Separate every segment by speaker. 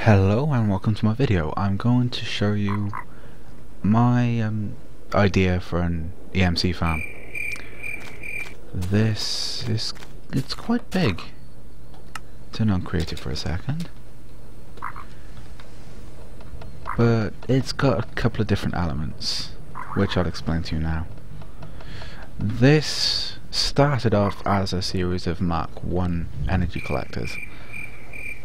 Speaker 1: Hello and welcome to my video. I'm going to show you my idea for an EMC farm. It's quite big. Turn on creative for a second. But it's got a couple of different elements, which I'll explain to you now. This started off as a series of Mark I energy collectors.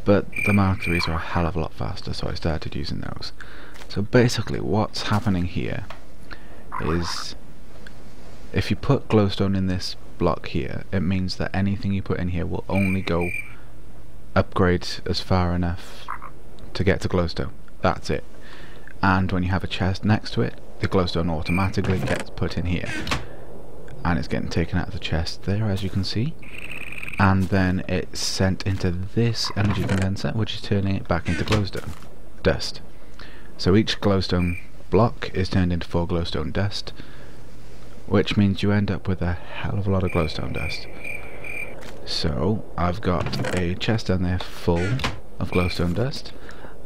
Speaker 1: But the Mark IIIs are a hell of a lot faster, so I started using those. So basically what's happening here is if you put glowstone in this block here, it means that anything you put in here will only go upgrade as far enough to get to glowstone. That's it. And when you have a chest next to it, the glowstone automatically gets put in here. And it's getting taken out of the chest there, as you can see. And then it's sent into this energy condenser, which is turning it back into glowstone dust. So each glowstone block is turned into 4 glowstone dust, which means you end up with a hell of a lot of glowstone dust. So I've got a chest down there full of glowstone dust.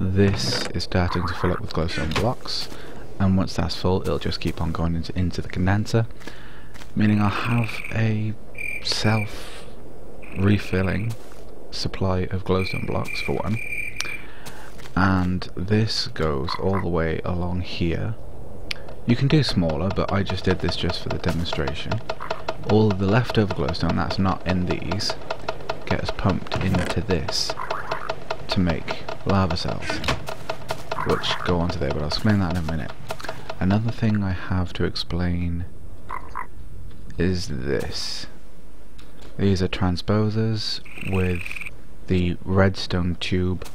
Speaker 1: This is starting to fill up with glowstone blocks, and once that's full it'll just keep on going into the condenser, meaning I'll have a self-refilling supply of glowstone blocks for one. And this goes all the way along here. You can do smaller, but I just did this just for the demonstration. All of the leftover glowstone that's not in these gets pumped into this to make lava cells, which go onto there, but I'll explain that in a minute. Another thing I have to explain is this. These are transposers with the redstone tube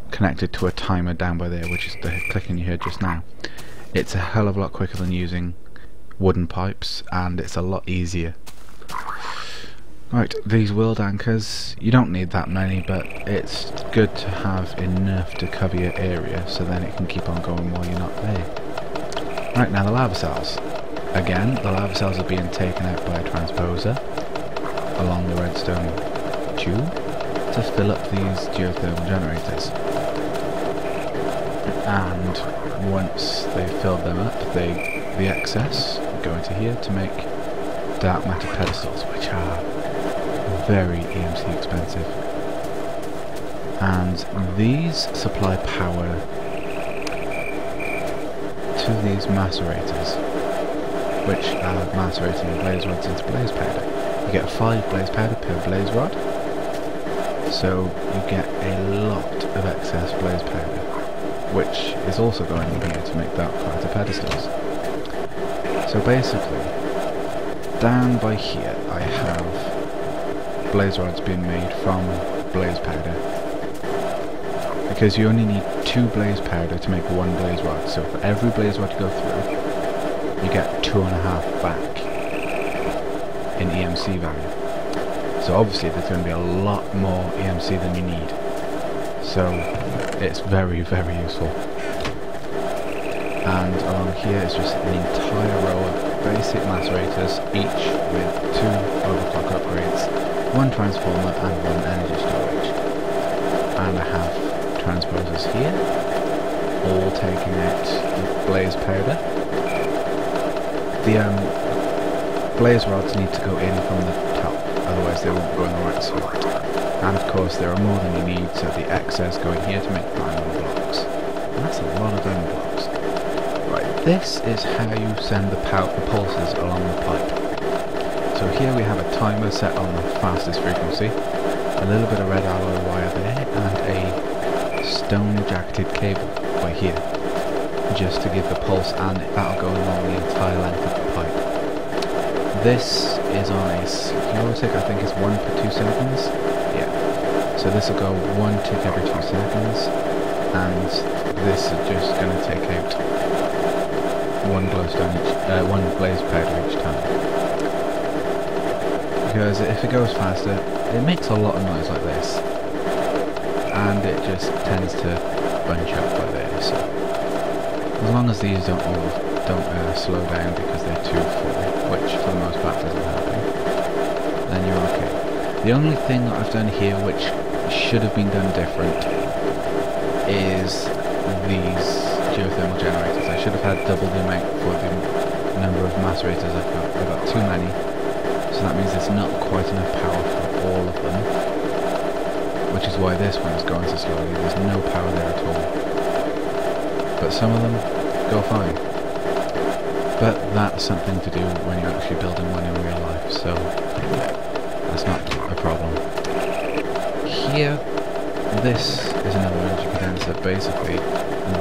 Speaker 1: connected to a timer down by there, which is the clicking you heard just now. It's a hell of a lot quicker than using wooden pipes, and it's a lot easier. Right, these world anchors, you don't need that many, but it's good to have enough to cover your area so then it can keep on going while you're not there. Right, now the lava cells. Again, the lava cells are being taken out by a transposer along the redstone tube to fill up these geothermal generators. And once they've filled them up, the excess go into here to make dark matter pedestals, which are very EMC expensive. And these supply power to these macerators, which are macerating blaze rods into blaze powder. You get 5 blaze powder per blaze rod, so you get a lot of excess blaze powder, which is also going in here to make dark matter pedestals. So basically, down by here I have blaze rods being made from blaze powder, because you only need 2 blaze powder to make 1 blaze rod, so for every blaze rod you go through, you get 2.5 back in EMC value. So obviously there's going to be a lot more EMC than you need, so it's very, very useful. And along here it's just an entire row of basic macerators, each with 2 overclock upgrades, 1 transformer and 1 energy storage. And I have transposers here, all taking out blaze powder. The blaze rods need to go in from the top, otherwise they won't go in the right slot. And of course there are more than you need, so the excess go in here to make diamond blocks. And that's a lot of diamond blocks. Right, this is how you send the pulses along the pipe. So here we have a timer set on the fastest frequency, a little bit of red alloy wire there, and a stone jacketed cable by here, just to give the pulse, and that'll go along the entire length of the pipe. This is on a slow tick, I think it's 1 per 2 seconds. Yeah. So this will go 1 tick every 2 seconds, and this is just going to take out 1 glowstone each, 1 blaze powder each time. Because if it goes faster, it makes a lot of noise like this, and it just tends to bunch up by there. So as long as these don't slow down because they're too full, which for the most part doesn't happen, then you're okay. The only thing that I've done here which should have been done different is these geothermal generators. I should have had double the amount for the number of macerators I've got. I've got too many, so that means there's not quite enough power for all of them, which is why this one is going so slowly. There's no power there at all, but some of them go fine. But that's something to do when you're actually building one in real life, so that's not a problem. Here, this is another energy condenser. Basically,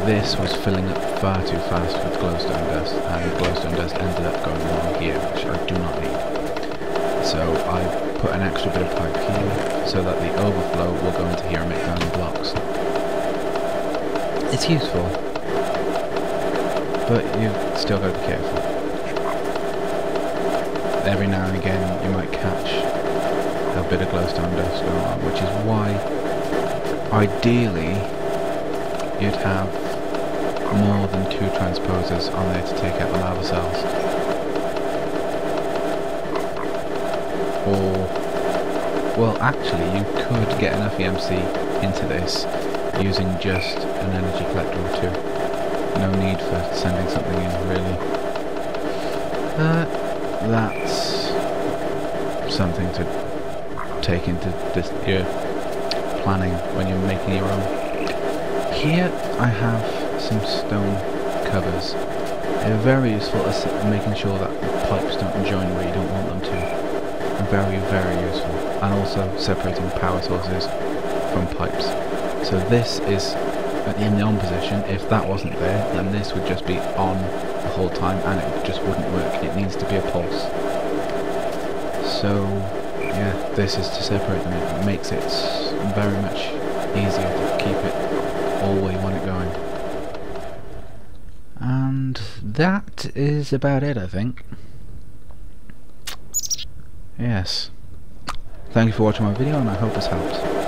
Speaker 1: this was filling up far too fast with glowstone dust, and the glowstone dust ended up going along here, which I do not need. So I put an extra bit of pipe here, so that the overflow will go into here and make diamond blocks. It's useful, but you've still got to be careful. Every now and again you might catch a bit of glowstone dust going on, which is why ideally you'd have more than 2 transposers on there to take out the lava cells. Or, well, actually you could get enough EMC into this using just an energy collector or 2. No need for sending something in, really. That's something to take into your planning when you're making your own. Here I have some stone covers. They're very useful at making sure that the pipes don't join where you don't want them to. Very, very useful. And also separating power sources from pipes. So this is in the on position. If that wasn't there, then this would just be on the whole time and it just wouldn't work. It needs to be a pulse. So yeah, this is to separate them. It makes it very much easier to keep it all where you want it going. And that is about it, I think. Yes. Thank you for watching my video, and I hope it's helped.